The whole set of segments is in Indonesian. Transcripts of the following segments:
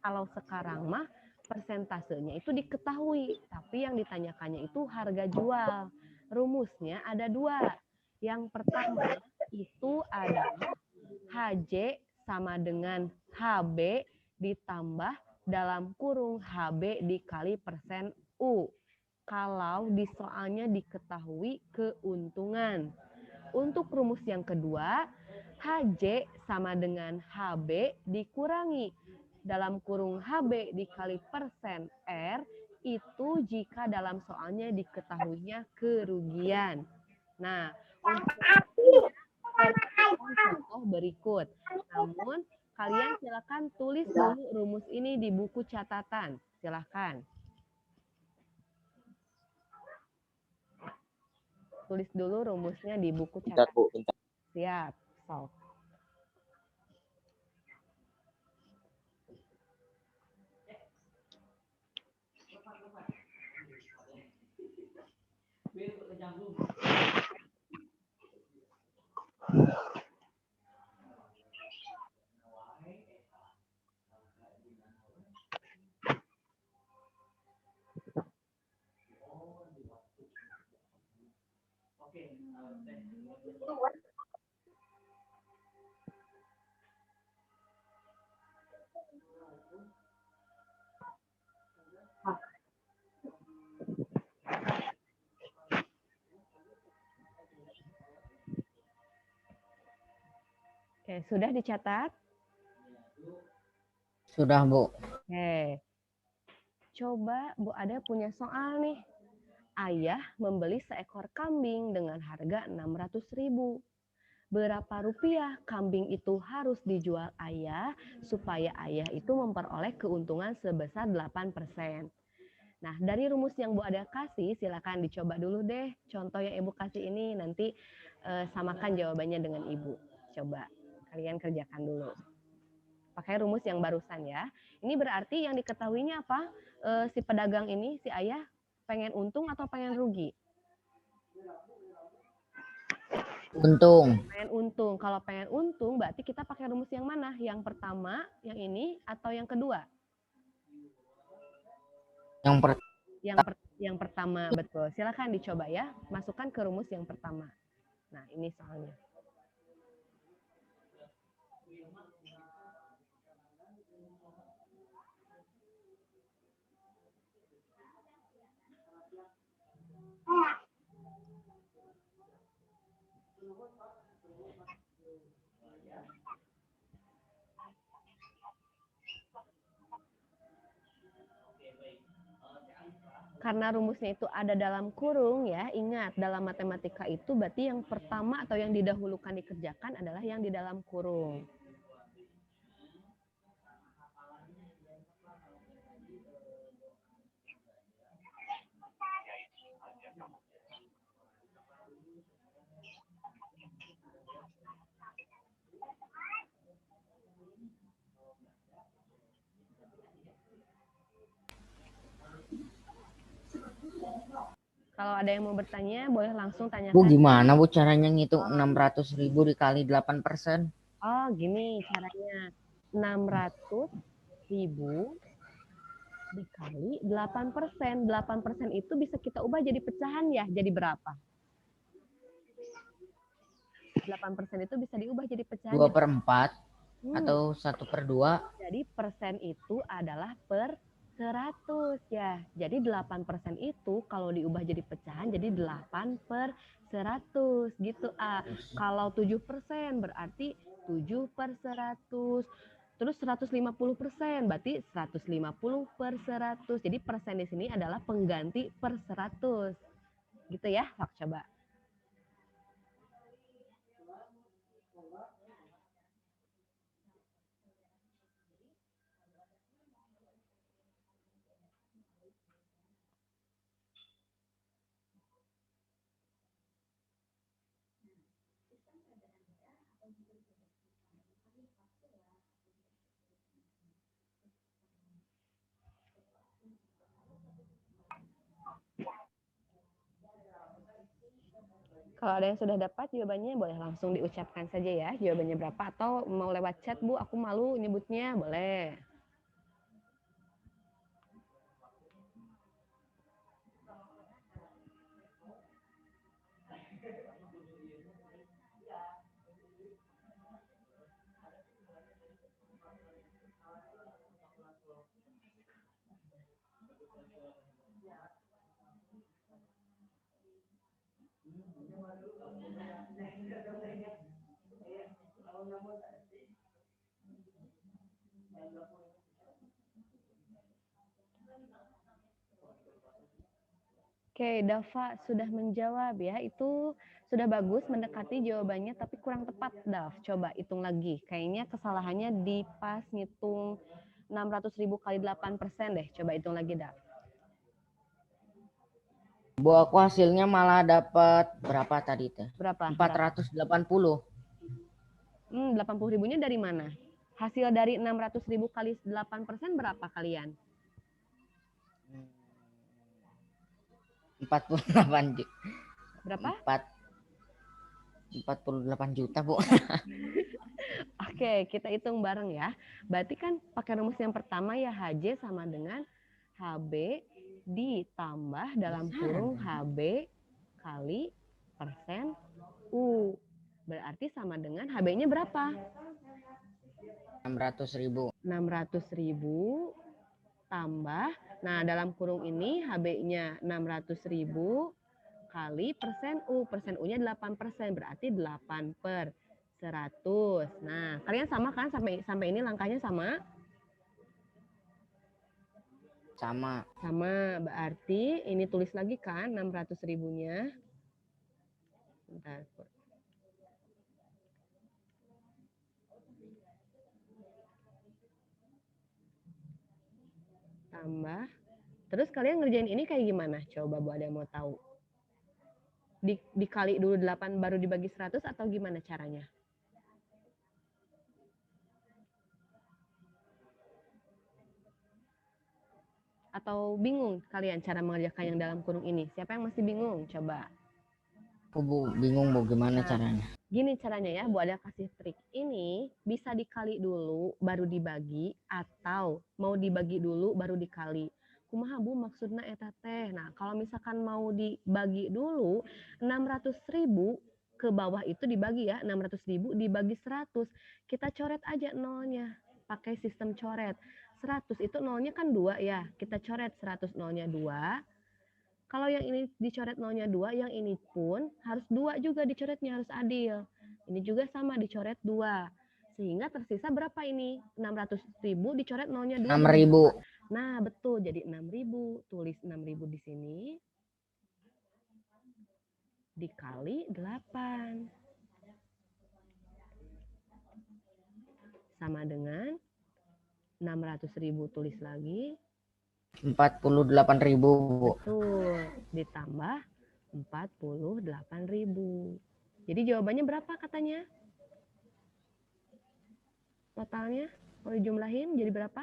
Kalau sekarang mah persentasenya itu diketahui, tapi yang ditanyakannya itu harga jual. Rumusnya ada dua. Yang pertama itu adalah HJ sama dengan HB ditambah dalam kurung HB dikali persen U. Kalau di soalnya diketahui keuntungan. Untuk rumus yang kedua, HJ sama dengan HB dikurangi dalam kurung HB dikali persen R itu jika dalam soalnya diketahuinya kerugian. Nah, untuk contoh berikut. Namun, kalian silakan tulis dulu rumus ini di buku catatan. Silakan. Tulis dulu rumusnya di buku Bentar, Bu. catatan. Bentar. Siap. So. Oke, sudah dicatat? Sudah, Bu. Oke. Coba Bu Ada punya soal nih. Ayah membeli seekor kambing dengan harga 600.000. Berapa rupiah kambing itu harus dijual ayah supaya ayah itu memperoleh keuntungan sebesar 8%. Nah, dari rumus yang Bu Ada kasih, silakan dicoba dulu deh. Contoh yang Ibu kasih ini nanti samakan jawabannya dengan Ibu. Coba kalian kerjakan dulu. Pakai rumus yang barusan ya. Ini berarti yang diketahuinya apa? Si pedagang ini, si ayah pengen untung atau pengen rugi? Untung. Pengen untung. Kalau pengen untung berarti kita pakai rumus yang mana? Yang pertama, yang ini, atau yang kedua? Yang pertama, betul. Silakan dicoba ya. Masukkan ke rumus yang pertama. Nah, ini soalnya. Karena rumusnya itu ada dalam kurung ya, ingat dalam matematika itu berarti yang pertama atau yang didahulukan dikerjakan adalah yang di dalam kurung. Kalau ada yang mau bertanya, boleh langsung tanyakan. Bu, gimana Bu caranya ngitung 600.000 dikali 8%? Oh, gini caranya. 600.000 dikali 8%. 8% itu bisa kita ubah jadi pecahan ya. Jadi berapa? 8% itu bisa diubah jadi pecahan. 2/4 atau 1/2. Jadi persen itu adalah per 100 ya. Jadi 8% itu kalau diubah jadi pecahan jadi 8/100 gitu. Kalau 7% berarti 7/100. Terus 150% berarti 150/100. Jadi persen di sini adalah pengganti per 100. Gitu ya. Coba. Kalau ada yang sudah dapat jawabannya boleh langsung diucapkan saja ya jawabannya berapa, atau mau lewat chat Bu, aku malu nyebutnya, boleh. Oke, Dava sudah menjawab ya. Itu sudah bagus mendekati jawabannya tapi kurang tepat, Dav. Coba hitung lagi. Kayaknya kesalahannya di pas ngitung 600.000 kali 8% deh. Coba hitung lagi, Dav. Bu, aku hasilnya malah dapat berapa tadi teh? Berapa? 480. 80 ribunya dari mana? Hasil dari 600.000 kali 8% berapa kalian? 48 juta. Berapa? 48 juta, Bu. Oke, kita hitung bareng ya. Berarti kan pakai rumus yang pertama ya, HJ sama dengan HB ditambah dalam kurung HB kali persen U. Berarti sama dengan HB-nya berapa? 600.000. 600.000 tambah, nah dalam kurung ini HB-nya 600.000 kali persen U. Persen U-nya 8%, berarti 8/100. Nah, kalian sama kan sampai ini langkahnya sama? Sama. Sama, berarti ini tulis lagi kan 600 ribunya. Bentar. Tambah. Terus kalian ngerjain ini kayak gimana? Coba Bu, ada yang mau tahu. Dikali dulu 8 baru dibagi 100 atau gimana caranya? Atau bingung kalian cara mengerjakan yang dalam kurung ini? Siapa yang masih bingung? Coba. Aku Bu, bingung Bu gimana caranya. Gini caranya ya, Bu ada kasih trik. Ini bisa dikali dulu baru dibagi atau mau dibagi dulu baru dikali. Kumaha Bu maksudnya eta teh. Nah, kalau misalkan mau dibagi dulu 600.000 ke bawah itu dibagi ya, 600.000 dibagi 100. Kita coret aja nolnya pakai sistem coret. 100 itu nolnya kan 2 ya. Kita coret 100 nolnya 2. Kalau yang ini dicoret nolnya 2, yang ini pun harus 2 juga dicoretnya, harus adil. Ini juga sama dicoret 2. Sehingga tersisa berapa ini? 600.000 dicoret nolnya 2. 6.000. Nah, betul. Jadi 6.000. Tulis 6.000 di sini. Dikali 8. Sama dengan 600.000 tulis lagi. 48.000 Bu. Betul. Ditambah 48.000. Jadi jawabannya berapa katanya? Totalnya kalau dijumlahin jadi berapa?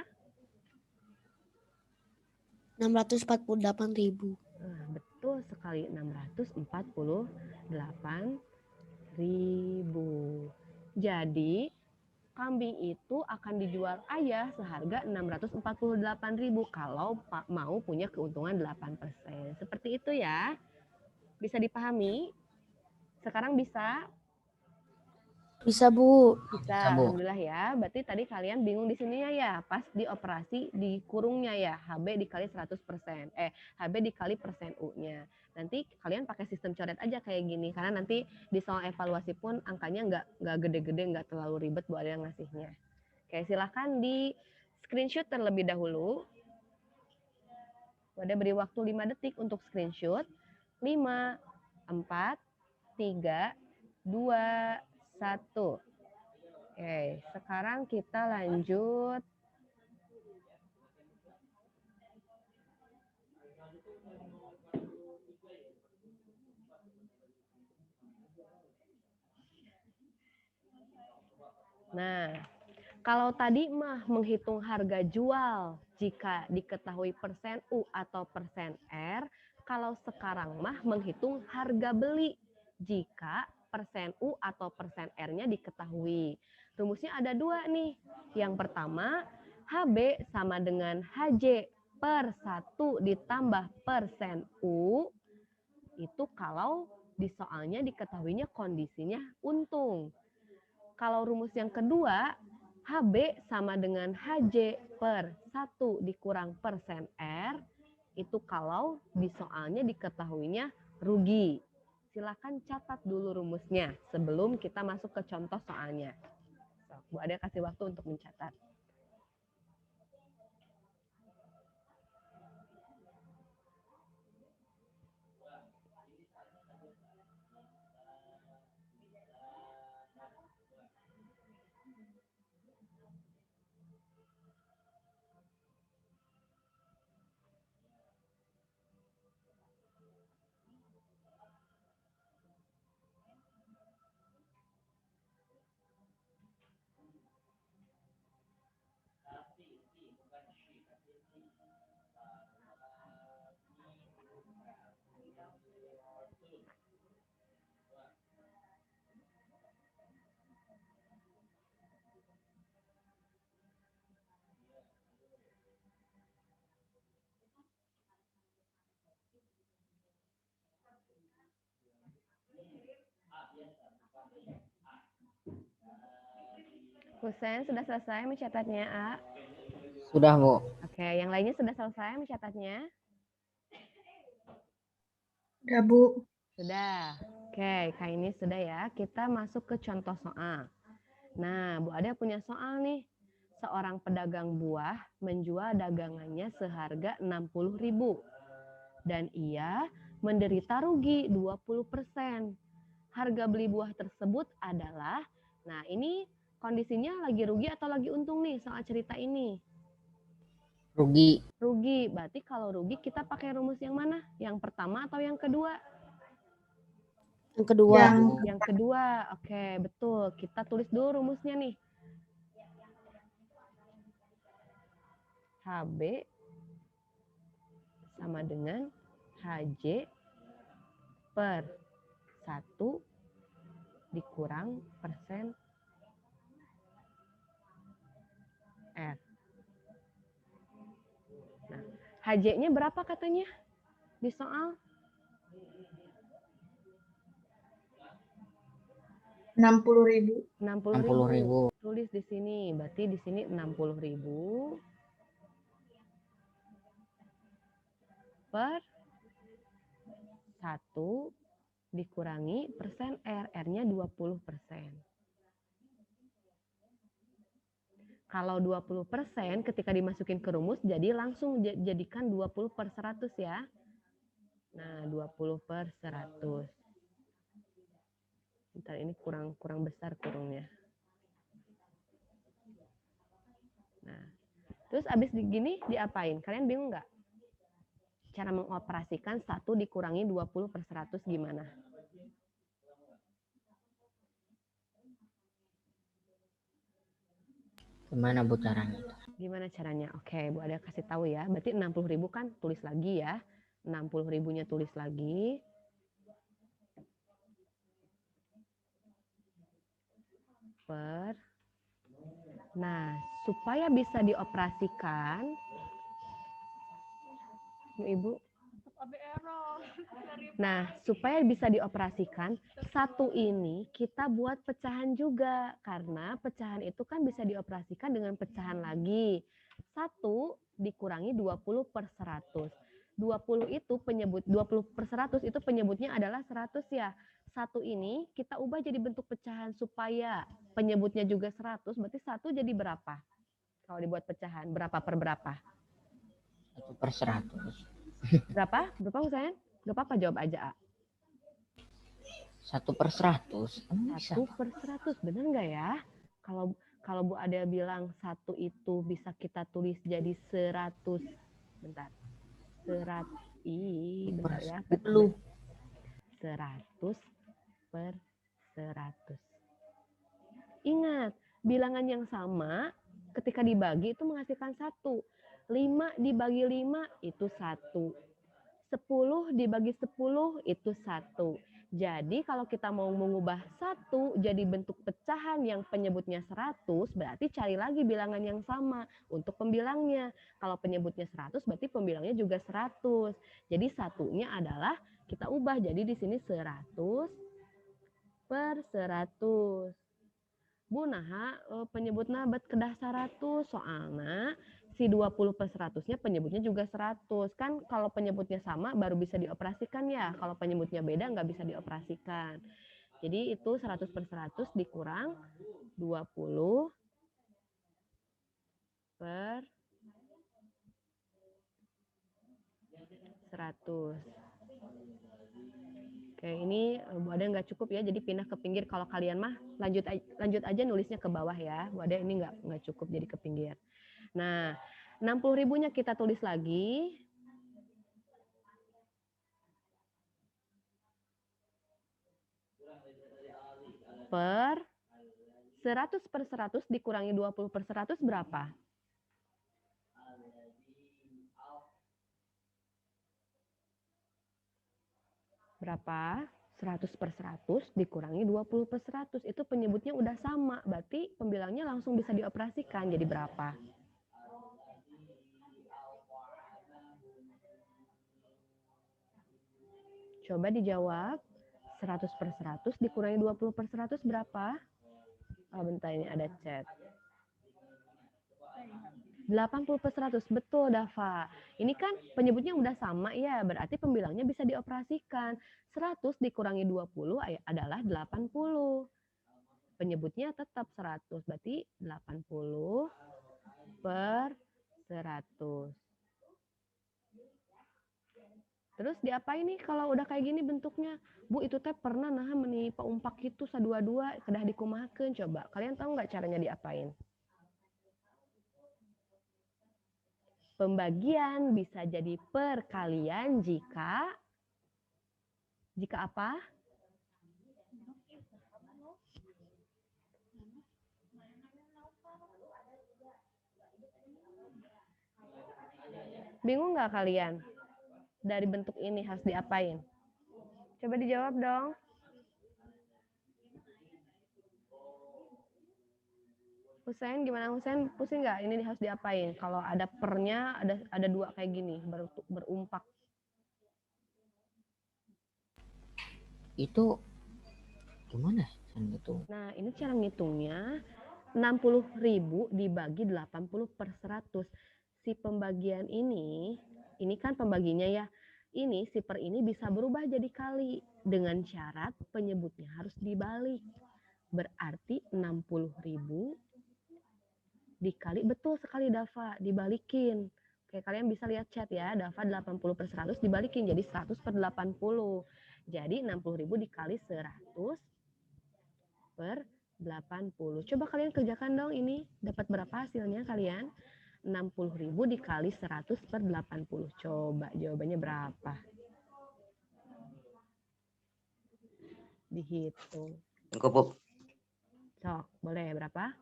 648.000. Nah, betul sekali 648.000. Jadi kambing itu akan dijual ayah seharga 648.000 kalau mau punya keuntungan 8%. Seperti itu ya. Bisa dipahami? Sekarang bisa? Bisa Bu. Bisa, Bu. alhamdulillah ya. Berarti tadi kalian bingung di sini ya, pas di operasi di kurungnya ya, HB dikali 100%. HB dikali persen U-nya. Nanti kalian pakai sistem coret aja kayak gini, karena nanti di soal evaluasi pun angkanya nggak gede-gede, nggak terlalu ribet buat yang ngasihnya. Oke, silahkan di screenshot terlebih dahulu. Udah beri waktu 5 detik untuk screenshot. 5, 4, 3, 2, 1. Oke, sekarang kita lanjut. Nah, kalau tadi mah menghitung harga jual jika diketahui persen U atau persen R, kalau sekarang mah menghitung harga beli jika persen U atau persen R-nya diketahui. Rumusnya ada 2 nih. Yang pertama, HB sama dengan HJ per 1 ditambah persen U, itu kalau di soalnya diketahuinya kondisinya untung. Kalau rumus yang kedua, HB sama dengan HJ per 1 dikurang persen R, itu kalau di soalnya diketahuinya rugi. silakan catat dulu rumusnya sebelum kita masuk ke contoh soalnya. So, Bu Ade kasih waktu untuk mencatat. Husein sudah selesai mencatatnya, A? Sudah, Bu. Oke, yang lainnya sudah selesai mencatatnya? Udah, Bu. Sudah. Oke, kayak ini sudah ya. Kita masuk ke contoh soal. Nah, Bu Ade punya soal nih. Seorang pedagang buah menjual dagangannya seharga 60.000 dan ia menderita rugi 20%. Harga beli buah tersebut adalah, nah ini kondisinya lagi rugi atau lagi untung nih soal cerita ini? Rugi. Rugi, berarti kalau rugi kita pakai rumus yang mana? Yang pertama atau yang kedua? Yang kedua. Yang kedua, oke betul. Kita tulis dulu rumusnya nih. HB sama dengan HJ per 1 dikurang persen R. Nah, HJ-nya berapa katanya di soal? 60.000. 60.000. Tulis di sini. Berarti di sini 60.000 per 1 dikurangi persen R. R-nya 20%. Kalau 20% ketika dimasukin ke rumus, jadi langsung jadikan 20/100 ya. Nah, 20/100. Bentar, ini kurang besar kurungnya. Nah, terus abis gini diapain? Kalian bingung nggak? Cara mengoperasikan 1 dikurangi 20/100 gimana? Gimana, Bu, caranya? Gimana caranya? Oke, Bu Ada kasih tahu ya. Berarti 60.000 kan tulis lagi ya. 60.000-nya tulis lagi. Per. Nah, supaya bisa dioperasikan. Ibu. Nah, supaya bisa dioperasikan, 1 ini kita buat pecahan juga. Karena pecahan itu kan bisa dioperasikan dengan pecahan lagi. 1 dikurangi 20/100. 20 itu 20/100 itu penyebutnya adalah 100 ya. 1 ini kita ubah jadi bentuk pecahan supaya penyebutnya juga 100. Berarti 1 jadi berapa? Kalau dibuat pecahan, berapa per berapa? 1/100. Berapa? Berapa Husain? Gak apa-apa, jawab aja, A. 1/100. 1/100, bener nggak ya? Kalau Bu Ada bilang 1 itu bisa kita tulis jadi 100. Bentar. Bentar ya. 100/100. Ingat, bilangan yang sama ketika dibagi itu menghasilkan 1. 5 dibagi 5 itu 1. 10 dibagi 10 itu 1. Jadi kalau kita mau mengubah 1 jadi bentuk pecahan yang penyebutnya 100, berarti cari lagi bilangan yang sama untuk pembilangnya. Kalau penyebutnya 100, berarti pembilangnya juga 100. Jadi satunya adalah kita ubah. Jadi di sini 100/100. Bu, nah penyebutna bet kedah 100 soalna si 20/100-nya penyebutnya juga 100. Kan kalau penyebutnya sama baru bisa dioperasikan ya. Kalau penyebutnya beda nggak bisa dioperasikan. Jadi itu 100/100 dikurang 20/100. Oke, ini Bu Ade nggak cukup ya, jadi pindah ke pinggir. Kalau kalian mah lanjut aja nulisnya ke bawah ya. Bu Ade ini nggak cukup jadi ke pinggir. Nah, 60.000-nya kita tulis lagi. Per 100/100 dikurangi 20/100 berapa? Berapa? 100/100 dikurangi 20/100. Itu penyebutnya udah sama. Berarti pembilangnya langsung bisa dioperasikan. Jadi berapa? Coba dijawab. 100/100 dikurangi 20/100 berapa? Oh, bentar ini ada chat. 80/100. Betul, Dava. Ini kan penyebutnya udah sama ya, berarti pembilangnya bisa dioperasikan. 100 dikurangi 20 adalah 80. Penyebutnya tetap 100, berarti 80/100. Terus diapain nih kalau udah kayak gini bentuknya? Bu, itu teh pernah nah meni paumpak itu sadua-dua kedah dikumahakeun. Coba, kalian tahu nggak caranya diapain? Pembagian bisa jadi perkalian jika apa? Bingung nggak kalian? Dari bentuk ini harus diapain? Coba dijawab dong. Husain, gimana Husain? Pusing nggak? Ini harus diapain? Kalau ada pernya, ada dua kayak gini, berumpak. Itu gimana itu? Nah, ini cara ngitungnya. 60.000 dibagi 80/100. Si pembagian ini kan pembaginya ya. Ini si per ini bisa berubah jadi kali dengan syarat penyebutnya harus dibalik. Berarti 60.000 dikali, betul sekali Dava, dibalikin. Oke, kalian bisa lihat chat ya, Dava 80/100 dibalikin jadi 100/80. Jadi 60.000 dikali 100/80. Coba kalian kerjakan dong ini, dapat berapa hasilnya kalian? 60.000 dikali 100/80. Coba jawabannya berapa? Dihitung. Cukup. Sok, boleh berapa?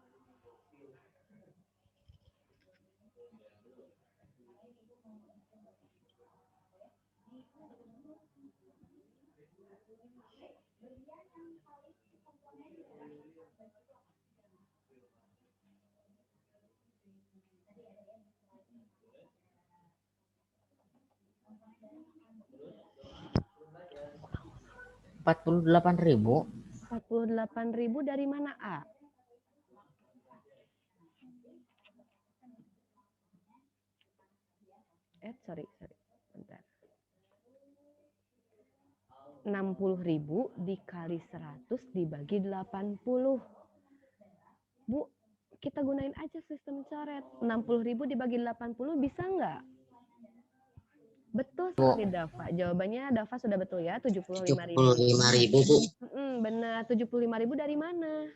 Rp48.000. 48.000 dari mana, A? Sorry. Bentar. 60.000 dikali 100 dibagi 80. Bu, kita gunain aja sistem coret. 60.000 dibagi 80 bisa nggak? Betul sekali Dava. Jawabannya Dava sudah betul ya, 75.000. 75.000, Bu. Benar, 75.000 dari mana?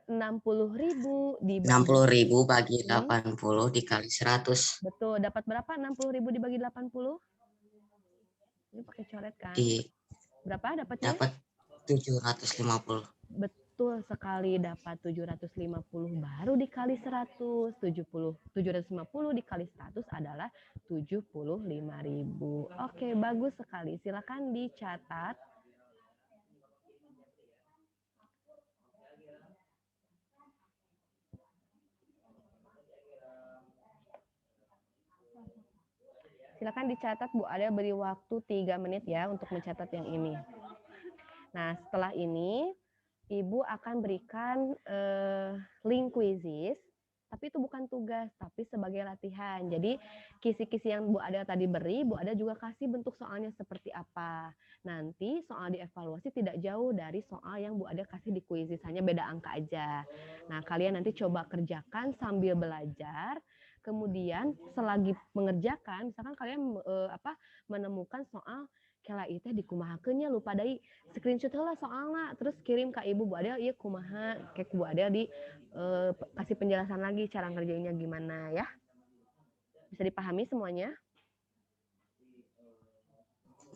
60.000 dibagi 60.000 bagi 80 dikali 100. Betul, dapat berapa 60.000 dibagi 80? Ini pakai coret kan? Berapa dapatnya? Dapat 750. Betul sekali, dapat 750 baru dikali 100. 750 dikali 100 adalah 75.000. Oke, bagus sekali. Silakan dicatat. Silakan dicatat, Bu. Ada beri waktu 3 menit ya untuk mencatat yang ini. Nah, setelah ini Ibu akan berikan link quizzes, Tapi itu bukan tugas, tapi sebagai latihan. Jadi kisi-kisi yang Bu Adel tadi beri, Bu Adel juga kasih bentuk soalnya seperti apa. Nanti soal dievaluasi tidak jauh dari soal yang Bu Adel kasih di kuisis, hanya beda angka aja. Nah, kalian nanti coba kerjakan sambil belajar. Kemudian selagi mengerjakan, misalkan kalian menemukan soal kela itu dikumahakeunnya lupa dari screenshot lah soalnya, terus kirim ke ibu Bu Adel, iya kumaha, kayak Bu Adel di kasih penjelasan lagi cara ngerjainnya gimana ya. Bisa dipahami semuanya?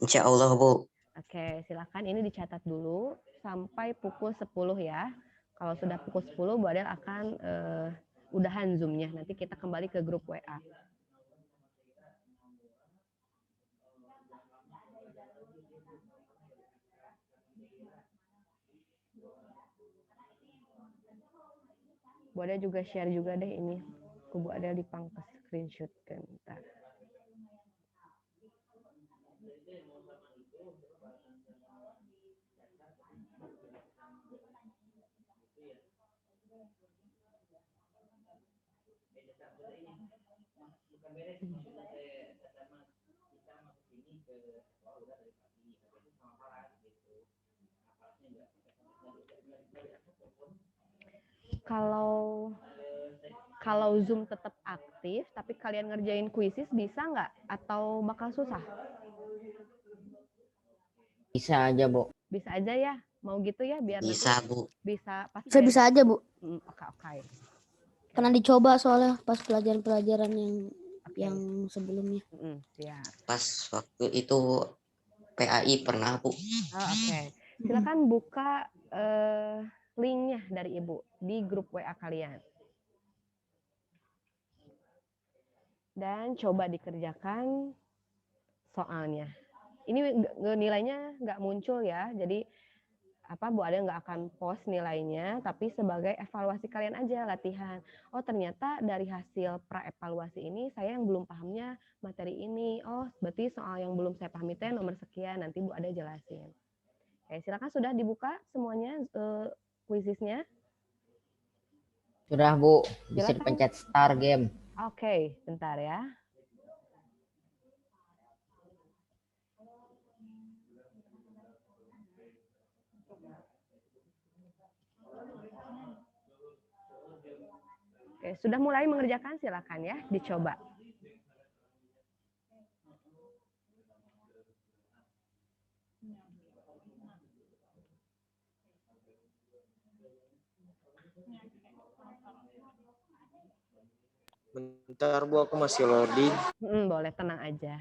Insya Allah, Bu. Oke, silakan ini dicatat dulu sampai pukul 10 ya. Kalau sudah pukul 10, Bu Adel akan udahan Zoom-nya. Nanti kita kembali ke grup WA. Bu Adel juga share juga deh ini. Bu Adel dipangkas screenshot kan. Bentar. Kalau Zoom tetap aktif, tapi kalian ngerjain kuisis bisa nggak? Atau bakal susah? Bisa aja, Bu. Bisa aja ya? Mau gitu ya? Biar Bisa, nanti Bu. bisa pas Saya bisa aja, Bu. Oke. Pernah dicoba soalnya pas pelajaran-pelajaran yang sebelumnya. Siap. Pas waktu itu PAI pernah, Bu. Oke. Silakan buka linknya dari Ibu di grup WA kalian. Dan coba dikerjakan soalnya. Ini nilainya nggak muncul ya, jadi Bu Adel nggak akan post nilainya, tapi sebagai evaluasi kalian aja, latihan. Oh ternyata dari hasil pra-evaluasi ini saya yang belum pahamnya materi ini. Oh berarti soal yang belum saya pahami itu nomor sekian, nanti Bu Adel jelasin. Oke, silakan sudah dibuka semuanya kuisisnya. Sudah, Bu. Bisa Silakan. dipencet start game. Oke, bentar ya. Oke, sudah mulai mengerjakan, silakan ya, dicoba. Bentar, Bu, aku masih loading. Boleh, tenang aja.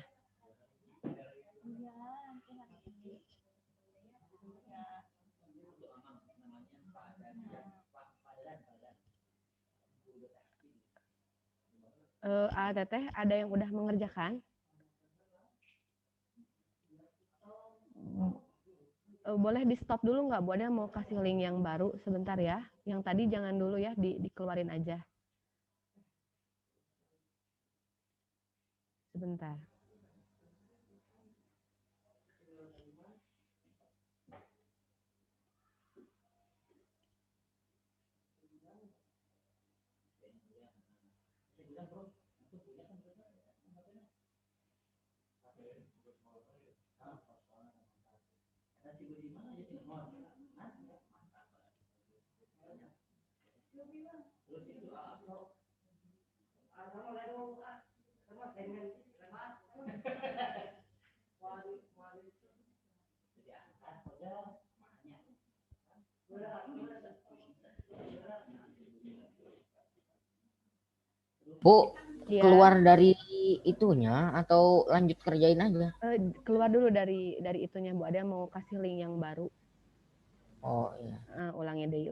Teteh, ada yang udah mengerjakan? Boleh di stop dulu nggak? Bu Ada mau kasih link yang baru sebentar ya. Yang tadi jangan dulu ya, dikeluarin aja. Sebentar. Bu, Ya, keluar dari itunya atau lanjut kerjain aja? keluar dulu dari itunya, Bu. Ada mau kasih link yang baru. Oh iya. Ulangnya deh,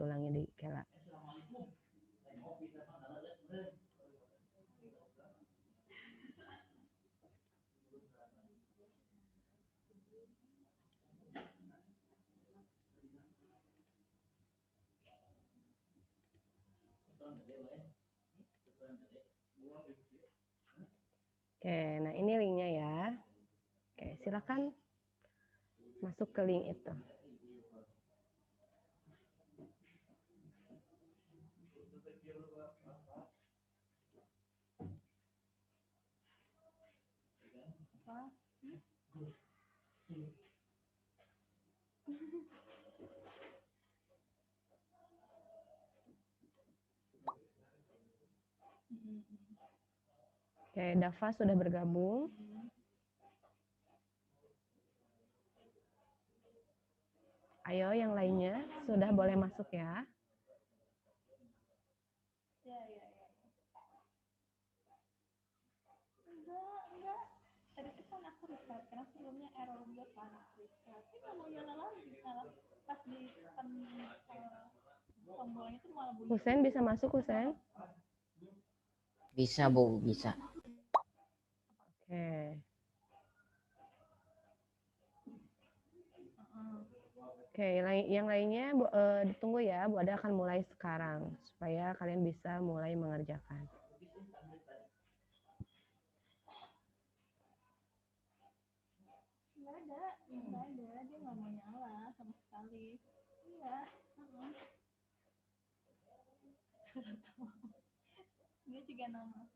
Kela. Oke, nah ini linknya ya. Oke, silakan masuk ke link itu. Oke, Dava sudah bergabung. Ayo yang lainnya sudah boleh masuk ya. Husen bisa masuk, Husen? Bisa, Bu, bisa. Oke. Oke, yang lainnya ditunggu ya. Bu Ada akan mulai sekarang supaya kalian bisa mulai mengerjakan. Dia juga nama.